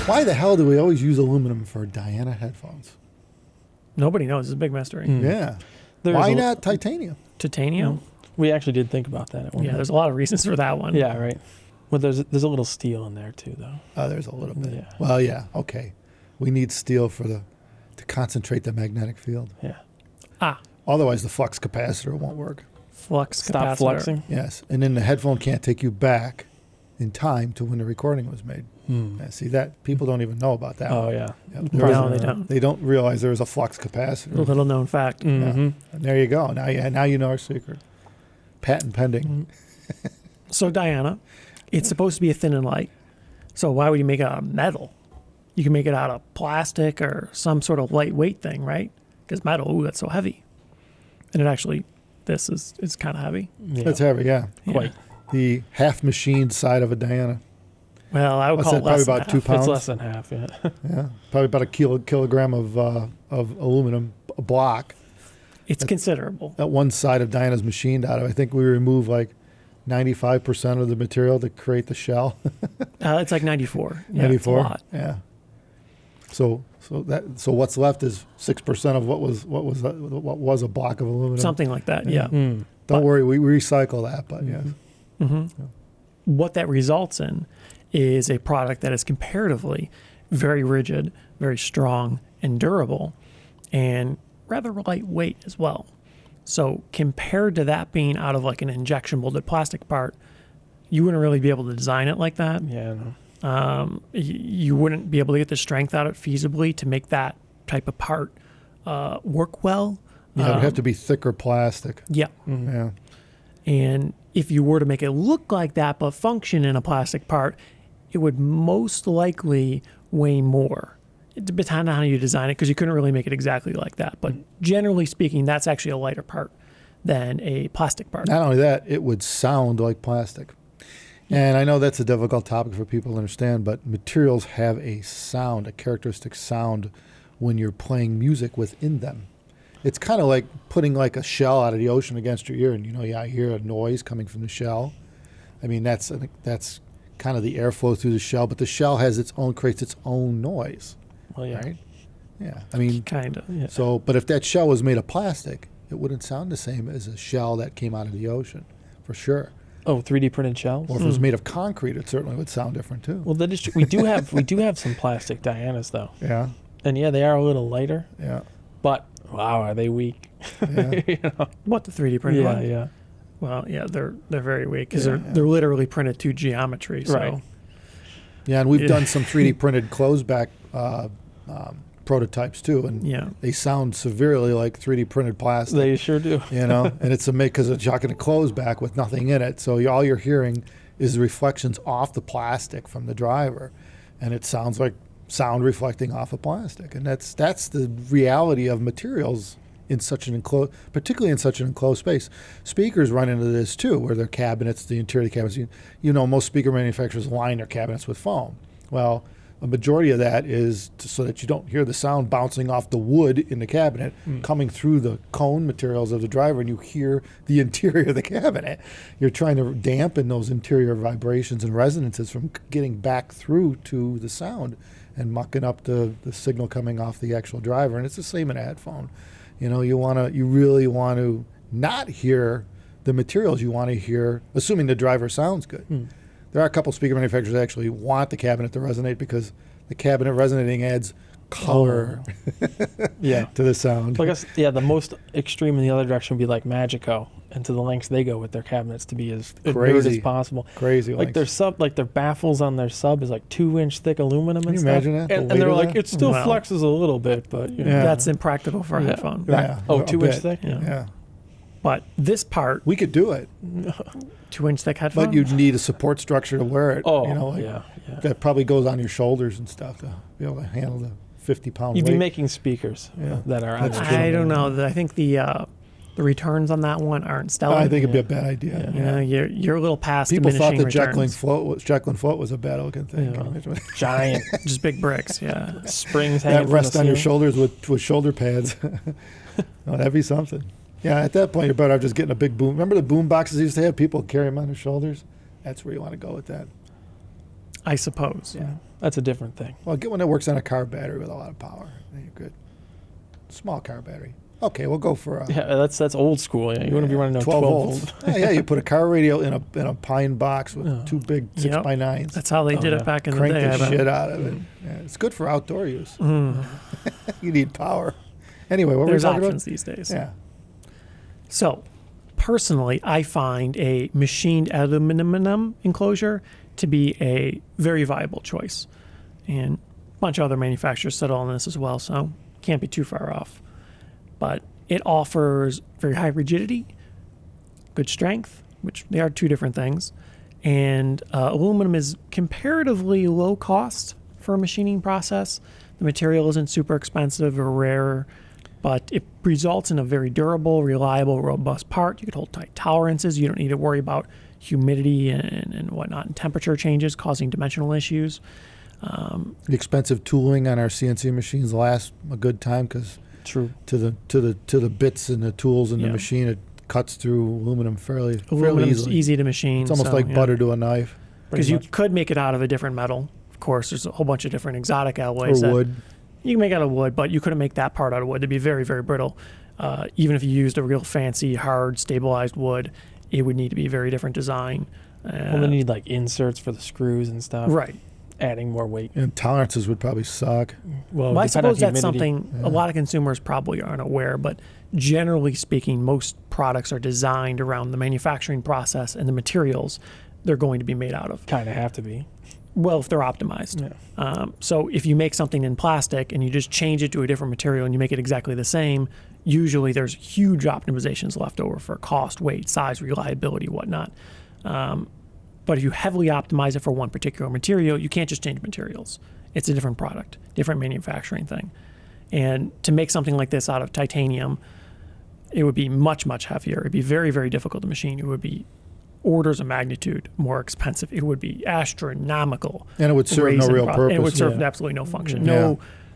Why the hell do we always use aluminum for Diana headphones? Nobody knows. It's a big mystery. Yeah. Why not titanium? Titanium? We actually did think about that at one Yeah, point. there's a lot of reasons for that one. Yeah, right. Well, there's a little steel in there too, though. Oh, there's a little bit. Yeah. Well, yeah, okay. We need steel to concentrate the magnetic field. Yeah. Otherwise, the flux capacitor won't work. Flux Stop capacitor. fluxing. Yes, and then the headphone can't take you back in time to when the recording was made. Yeah, see that people don't even know about that. Oh one. yeah. Yep. No, they don't. They don't realize there is a flux capacitor. A little known fact. Mm-hmm. And there you go. Now you know our secret. Patent pending. So Diana, it's supposed to be a thin and light. So why would you make it out of metal? You can make it out of plastic or some sort of lightweight thing, right? Because metal, ooh, that's so heavy. And it actually, this is kind of heavy. Yeah. That's heavy, yeah. Quite. The half machined side of a Diana. Well, I would What's call that, it less probably than about 2 half. pounds? It's less than half. Yeah. Yeah, probably about a kilogram of aluminum, a block. It's considerable. That one side of Diana's machined out of. I think we remove like 95% of the material to create the shell. It's like 94. Yeah, 94. It's a lot. Yeah. So what's left is 6% of what was a block of aluminum. Something like that, yeah. Mm. Don't worry, we recycle that, but yes. What that results in is a product that is comparatively very rigid, very strong and durable, and rather lightweight as well. So compared to that being out of like an injection molded plastic part, you wouldn't really be able to design it like that. Yeah. No. You wouldn't be able to get the strength out of it feasibly to make that type of part work well. Yeah, it would have to be thicker plastic. Yeah. Yeah. And if you were to make it look like that but function in a plastic part, it would most likely weigh more. It depends on how you design it because you couldn't really make it exactly like that. But generally speaking, that's actually a lighter part than a plastic part. Not only that, it would sound like plastic. And I know that's a difficult topic for people to understand, but materials have a sound, a characteristic sound when you're playing music within them. It's kind of like putting like a shell out of the ocean against your ear, and I hear a noise coming from the shell. I mean, that's kind of the airflow through the shell, but the shell creates its own noise. Well, yeah. Right? Yeah. I mean, Kind of. Yeah. so, but if that shell was made of plastic, it wouldn't sound the same as a shell that came out of the ocean, for sure. Oh, 3D printed shells. Or if it was made of concrete, it certainly would sound different too. Well, that is true. We do have some plastic Dianas though, Yeah, and yeah, they are a little lighter. yeah, But wow, are they weak? yeah. You know? What, the 3D printed Yeah, one? yeah. Well, yeah, they're very weak because Yeah. they're literally printed to geometry. So Right. Yeah, and we've Yeah. done some 3D printed closed-back prototypes too, and yeah. they sound severely like 3D printed plastic. They sure do. And it's because it's not going to close back with nothing in it. So all you're hearing is reflections off the plastic from the driver, and it sounds like sound reflecting off of plastic. And that's the reality of materials in such an enclosed, particularly in such an enclosed space. Speakers run into this too, where their cabinets, the interior of the cabinets, most speaker manufacturers line their cabinets with foam. Well, a majority of that is so that you don't hear the sound bouncing off the wood in the cabinet coming through the cone materials of the driver, and you hear the interior of the cabinet. You're trying to dampen those interior vibrations and resonances from getting back through to the sound and mucking up the signal coming off the actual driver. And it's the same in a headphone. You really want to not hear the materials. You want to hear, assuming the driver sounds good. There are a couple speaker manufacturers that actually want the cabinet to resonate because the cabinet resonating adds color Yeah. to the sound. So I guess the most extreme in the other direction would be like Magico, and to the lengths they go with their cabinets to be as nerd Crazy. as possible. Crazy. Like their their baffles on their sub is like 2-inch thick aluminum Can and you stuff. imagine that? The And weight they're of like, that? it still Wow. flexes a little bit, but Yeah. That's impractical for a headphone. Yeah. Oh, a 2-inch bit. thick. Yeah. But this part, We could do it, 2-inch thick headphone. but you'd need a support structure to wear it. Oh, like yeah. that probably goes on your shoulders and stuff to be able to handle the 50-pound You'd weight. be making speakers that are. That's on true. I don't know. I think the returns on that one aren't stellar. I think it'd be a bad idea. You know, you're a little past People thought the diminishing Jacqueline float was a bad looking thing. Yeah. Can you imagine? giant just big bricks. Yeah. springs hanging That from rest the on your ceiling. shoulders with shoulder pads. Oh, that'd be something. Yeah, at that point, you're better off just getting a big boom. Remember the boom boxes they used to have? People carry them on their shoulders? That's where you want to go with that. I suppose. Yeah, that's a different thing. Well, get one that works on a car battery with a lot of power. Then you're good. Small car battery. Okay, we'll go for Yeah, that's old school. Yeah, you wouldn't be running no 12 12 volts. volt. Yeah, you put a car radio in a pine box with Oh. two big 6x9s. That's how they did yeah. it back in Crank the day. the I bet. shit out of it. Yeah, it's good for outdoor use. Mm. You need power. Anyway, what There's were we talking options these days. about? So, personally, I find a machined aluminum enclosure to be a very viable choice. And a bunch of other manufacturers settle on this as well, so can't be too far off. But it offers very high rigidity, good strength, which they are two different things. And aluminum is comparatively low cost for a machining process. The material isn't super expensive or rare, but it results in a very durable, reliable, robust part. You can hold tight tolerances. You don't need to worry about humidity and whatnot, and temperature changes causing dimensional issues. The expensive tooling on our CNC machines lasts a good time because True. to the bits and the tools in the Yeah. machine, it cuts through aluminum fairly Aluminum's easily. easy to machine. It's almost so, like yeah. butter to a knife Because you much. could make it out of a different metal. Of course, there's a whole bunch of different exotic or alloys. that wood. You can make it out of wood, but you couldn't make that part out of wood. It'd be very, very brittle. Even if you used a real fancy, hard, stabilized wood, it would need to be a very different design. Well, they need like inserts for the screws and stuff. Right. Adding more weight. And tolerances would probably suck. Well, Well, I depend on suppose that's humidity. something a lot of consumers probably aren't aware, but generally speaking, most products are designed around the manufacturing process and the materials they're going to be made out of. Kind of have to be. Well, if they're optimized. Yeah. So if you make something in plastic and you just change it to a different material and you make it exactly the same, usually there's huge optimizations left over for cost, weight, size, reliability, whatnot. But if you heavily optimize it for one particular material, you can't just change materials. It's a different product, different manufacturing thing. And to make something like this out of titanium, it would be much, much heavier. It'd be very, very difficult to machine. It would be orders of magnitude more expensive. It would be astronomical. And it would serve no resin real pro- purpose. And it would serve Yeah. absolutely no function. Yeah.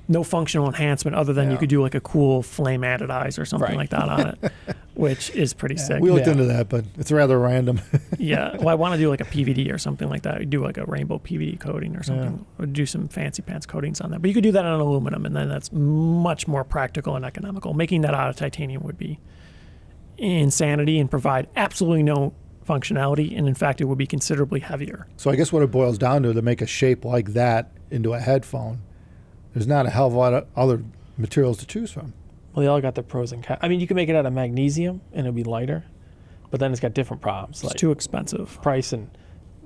No functional enhancement other than you Yeah. could do like a cool flame anodize or something Right. like that on it, which is pretty sick. We looked Yeah. into that, but it's rather random. Yeah. Well, I want to do like a PVD or something like that. We'd do like a rainbow PVD coating or something. Or do some fancy pants coatings on that. But you could do that on aluminum, and then that's much more practical and economical. Making that out of titanium would be insanity and provide absolutely no functionality. And in fact, it would be considerably heavier. So I guess what it boils down to make a shape like that into a headphone, there's not a hell of a lot of other materials to choose from. Well, they all got their pros and cons. I mean, you can make it out of magnesium and it'll be lighter, but then it's got different problems It's like too expensive. price and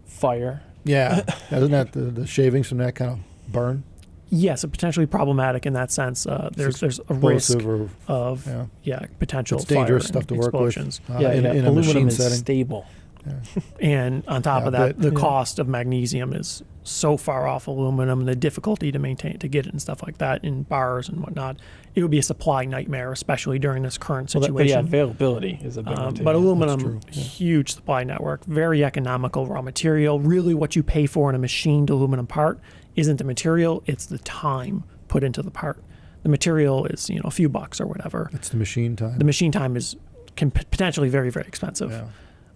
fire. Yeah. Isn't that the shavings from that kind of burn? Yes, potentially problematic in that sense. There's a risk Explosive or of yeah. potential It's dangerous fire stuff and to work explosions. with Yeah, in a aluminum machine is setting. stable. And on top Yeah, of that, but- the Yeah. cost of magnesium is so far off aluminum, and the difficulty to maintain, to get it and stuff like that in bars and whatnot. It would be a supply nightmare, especially during this current Well, but yeah, situation. availability is a big one too. But yeah. aluminum, true. huge supply network, very economical raw material. Really, what you pay for in a machined aluminum part isn't the material; it's the time put into the part. The material is, a few bucks or whatever. It's the machine time. The machine time can potentially very, very expensive. Yeah.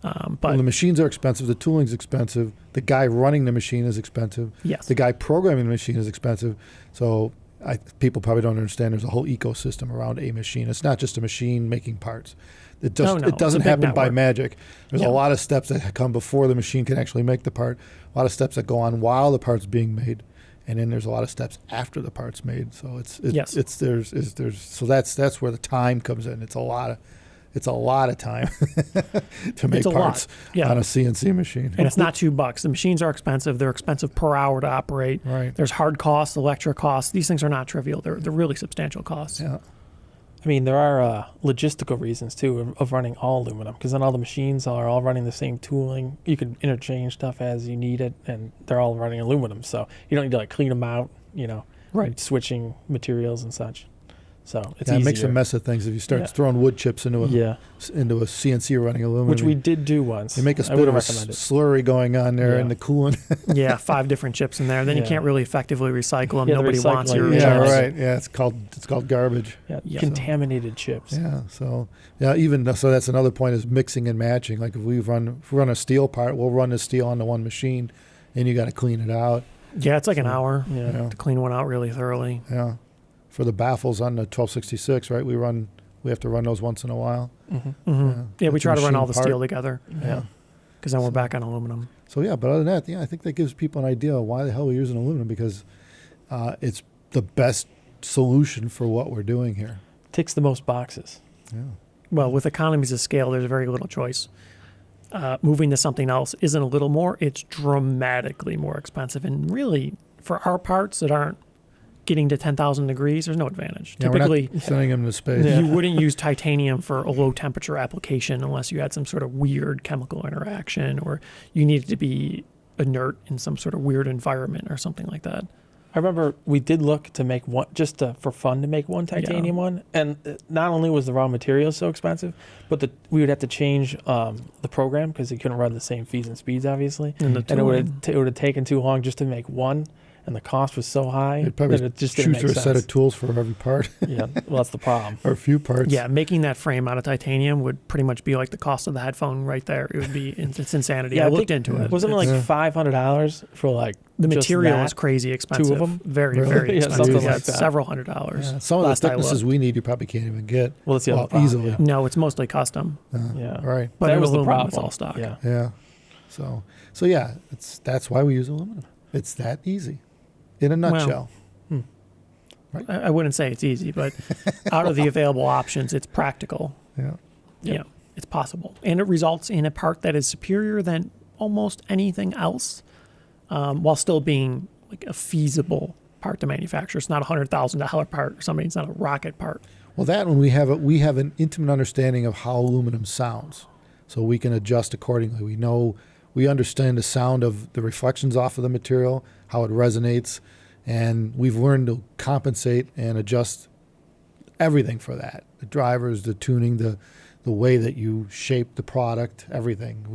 But Well, the machines are expensive. The tooling's expensive. The guy running the machine is expensive. yes, The guy programming the machine is expensive. So people probably don't understand there's a whole ecosystem around a machine. It's not just a machine making parts. It No, it doesn't it's a big happen by network. magic. There's Yeah. a lot of steps that come before the machine can actually make the part. A lot of steps that go on while the part's being made, and then there's a lot of steps after the part's made. So Yes. there's so that's where the time comes in. It's a lot of time to make It's a lot. parts Yeah. on a CNC machine. and it's not $2. The machines are expensive. They're expensive per hour to operate. Right. There's hard costs, electric costs. These things are not trivial. They're really substantial costs. Yeah. I mean, there are logistical reasons too of running all aluminum because then all the machines are all running the same tooling. You can interchange stuff as you need it, and they're all running aluminum, so you don't need to like clean them out. Right. Switching materials and such. So it's Yeah, it easier. makes a mess of things if you start Yeah. throwing wood chips into a Yeah, CNC running aluminum. which we did do once. They make a I bit of wouldn't a recommend it. slurry going on there Yeah. in the coolant. Yeah, 5 different chips in there. Then you Yeah. can't really effectively recycle them. Yeah, the Nobody wants recycling, your Yeah, chips. right. Yeah, it's called garbage. Yeah, Yeah. contaminated chips. Yeah, so so that's another point is mixing and matching. Like if we run a steel part, we'll run the steel onto one machine, and you got to clean it out. Yeah, it's like an hour Yeah. to clean one out really thoroughly. Yeah. For the baffles on the 1266, right? We have to run those once in a while. Yeah, we It's a try to run machine all the part. steel together Yeah. because then we're back on aluminum. So yeah, but other than that, yeah, I think that gives people an idea of why the hell we're using aluminum, because it's the best solution for what we're doing here. Ticks the most boxes. Yeah. Well, with economies of scale, there's very little choice. Moving to something else isn't a little more; it's dramatically more expensive. And really, for our parts that aren't getting to 10,000 degrees, there's no advantage. Yeah, we're not Typically, sending them to space. Yeah. you wouldn't use titanium for a low temperature application unless you had some sort of weird chemical interaction or you needed to be inert in some sort of weird environment or something like that. I remember we did look to make one just for fun to make one titanium one, and not only was the raw material so expensive, but we would have to change the program because it couldn't run the same feeds and speeds, obviously, And the and it would have taken too long just to make one, and the cost was so high You'd probably that it just shoot didn't through make a set sense. of tools for every part, Yeah, well, that's the problem. or a few parts. Yeah, making that frame out of titanium would pretty much be like the cost of the headphone right there. It would be it's insanity. Yeah, I I looked think- into it. Wasn't it like Yeah. $500 for like the just material that? is crazy expensive. Two of them? Very, Really? very Yeah, expensive. something Yeah, like it's that. several $100s. Yeah, some of the last I thicknesses looked. we need, you probably can't even get. Well, that's the other Well, problem. easily. Yeah. No, it's mostly custom. Yeah. Right. But that in was the aluminum, problem. it's all stock. Yeah. Yeah. So yeah, that's why we use aluminum. It's that easy, in a nutshell. I wouldn't say it's easy, but out of the available options, it's practical. Yeah. Yeah, it's possible. And it results in a part that is superior than almost anything else, while still being like a feasible part to manufacture. It's not a $100,000 part or something. It's not a rocket part. Well, that one we have an intimate understanding of how aluminum sounds, so we can adjust accordingly. We understand the sound of the reflections off of the material, how it resonates, and we've learned to compensate and adjust everything for that. The drivers, the tuning, the way that you shape the product, everything.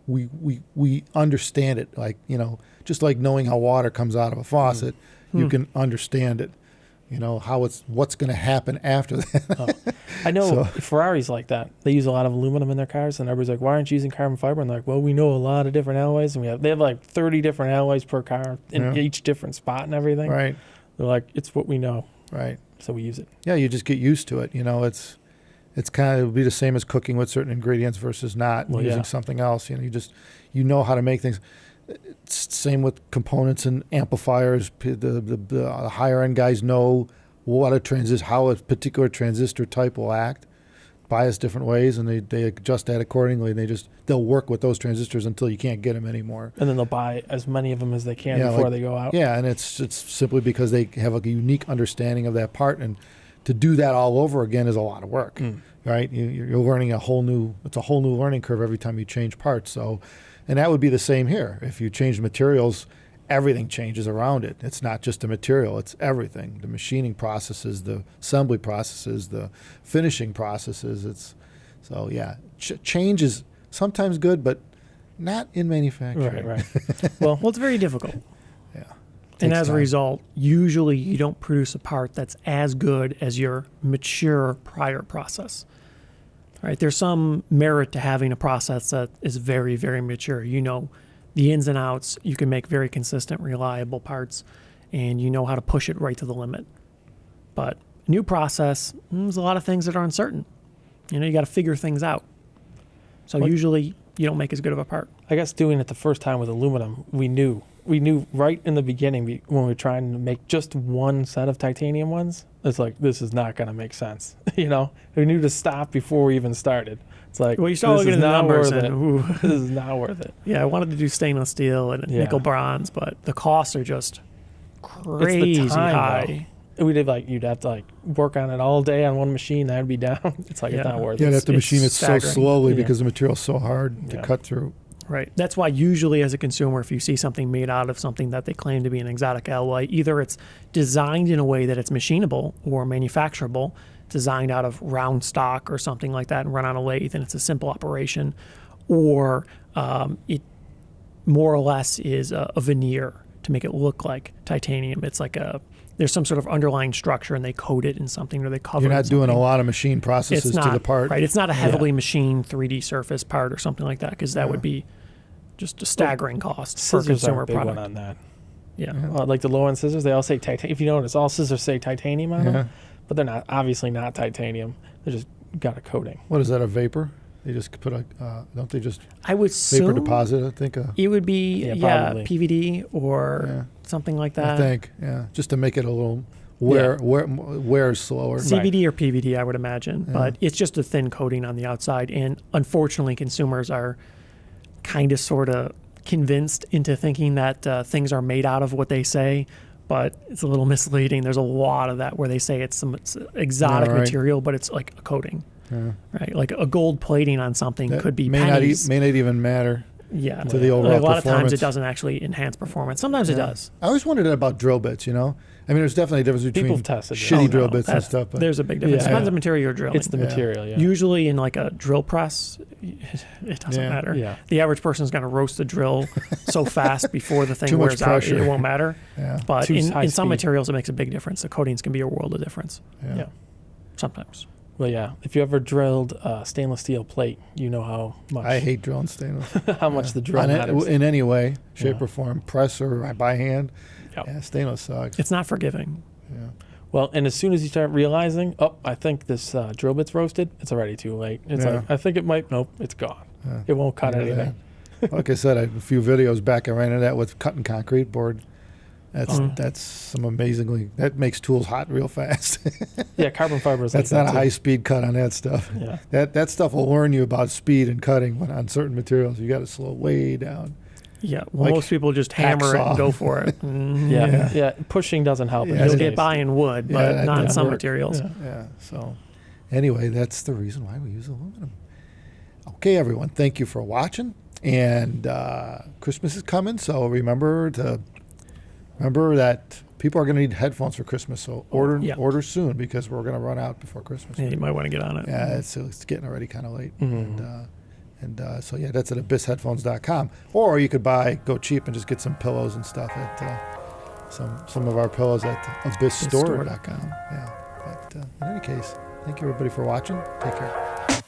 We understand it, like, just like knowing how water comes out of a faucet, you can understand it. What's going to happen after that. I know So- Ferrari's like that. They use a lot of aluminum in their cars, and everybody's like, "Why aren't you using carbon fiber?" And they're like, "Well, we know a lot of different alloys, and they have like 30 different alloys per car in Yeah. each different spot and everything." Right, They're like, "It's what we know, right. so we use it." Yeah, you just get used to it. It's kind of, it'll be the same as cooking with certain ingredients versus not Well, using yeah. something else. You know how to make things. It's same with components and amplifiers. The higher end guys know what how a particular transistor type will act, bias different ways, and they adjust that accordingly. And they'll work with those transistors until you can't get them anymore. And then they'll buy as many of them as they can Yeah, before like- they go out. Yeah, and it's simply because they have a unique understanding of that part, and to do that all over again is a lot of work, right? You're learning it's a whole new learning curve every time you change parts. So, and that would be the same here. If you change materials, everything changes around it. It's not just the material; it's everything. The machining processes, the assembly processes, the finishing processes. Change is sometimes good, but not in manufacturing. Right. Well, Well, it's very difficult. Yeah. And Takes as a time. result, usually you don't produce a part that's as good as your mature prior process. Right? There's some merit to having a process that is very, very mature. You know the ins and outs. You can make very consistent, reliable parts, and you know how to push it right to the limit. But a new process, there's a lot of things that are uncertain. You got to figure things out. So What- usually you don't make as good of a part. I guess doing it the first time with aluminum, we knew right in the beginning when we were trying to make just one set of titanium ones. It's like, this is not going to make sense. We knew to stop before we even started. It's like, Well, you start this looking is at the not numbers worth and it. ooh. This is not worth it. Yeah, I wanted to do stainless steel and Yeah. nickel bronze, but the costs are just It's crazy the time, high. though. We did you'd have to work on it all day on one machine. That would be down. It's like, it's Yeah. not worth Yeah, it. they have to It's machine it so staggering. slowly Yeah. because the material's so hard to Yeah. cut through. Right. That's why usually as a consumer, if you see something made out of something that they claim to be an exotic alloy, either it's designed in a way that it's machinable or manufacturable, designed out of round stock or something like that and run on a lathe and it's a simple operation, or it more or less is a veneer to make it look like titanium. It's like there's some sort of underlying structure and they coat it in something or they cover You're it in not doing a something. lot of machine processes It's not to the part. right. It's not a heavily machined 3D surface part or something like that because that would be just a staggering cost for a Scissors are consumer a big product. one on that. Yeah. Like the low end scissors, they all say titanium. If you notice, all scissors say titanium on Yeah. them, but they're not obviously not titanium. They just got a coating. What is that? A vapor? They just put a. Don't they just I would vapor assume deposit? I think. it would be Yeah, probably. PVD or Yeah. something like I that. think. Yeah. Just to make it a little Yeah. wear slower. CBD or PVD, I would imagine, Yeah. but it's just a thin coating on the outside. And unfortunately, consumers are kind of sort of convinced into thinking that things are made out of what they say, but it's a little misleading. There's a lot of that where they say it's some exotic Yeah, right. material, but it's like a coating, Yeah. right? Like a gold plating on something That could be may pennies. may not even matter. Yeah, to the overall a lot of times performance. it doesn't actually enhance performance. Sometimes it Yeah. does. I always wondered about drill bits. I mean, there's definitely a difference between People have tested it. shitty Oh, drill no, bits and that's- stuff. But There's a big difference. Yeah. Depends on the material you're drilling. It's the Yeah. material, yeah. Usually in like a drill press, it doesn't Yeah. matter. Yeah. The average person's going to roast the drill so fast before the thing Too much wears out, pressure. it won't matter. yeah. But Too in high some speed. materials, it makes a big difference. The coatings can be a world of difference Yeah. Yeah. sometimes. Well, yeah. If you ever drilled stainless steel plate, you know how much I hate drilling stainless. how much the drill On matters. in any way, shape, Yeah. or form, press or by hand. Yep. Yeah, stainless sucks. It's not forgiving. Yeah. Well, and as soon as you start realizing, oh, I think this drill bit's roasted, it's already too late. It's Yeah. like, I think it might, nope, it's gone. Yeah. It won't cut I know anything. that. Like I said, I have a few videos back. I ran into that with cutting concrete board. That's some amazingly that makes tools hot real fast. Yeah, carbon fiber is That's like not that a too. high speed cut on that stuff. Yeah. That stuff will learn you about speed and cutting when on certain materials. You got to slow way down. Yeah. Well, Like most people just hammer it hacksaw. and go for it. Yeah. Yeah. yeah. Pushing doesn't help. in Yeah, this You'll get case. by in wood, but Yeah, that not in doesn't some work. materials. Yeah. Yeah. So anyway, that's the reason why we use aluminum. Okay, everyone. Thank you for watching. And Christmas is coming, so remember that people are going to need headphones for Christmas. So order soon because we're going to run out before Christmas. Yeah, you might want to get on it. Yeah, it's getting already kind of late. Mhm. So yeah, that's at abyssheadphones.com. Or you could go cheap and just get some pillows and stuff at some of our pillows at abyssstore.com. Yeah. But in any case, thank you everybody for watching. Take care.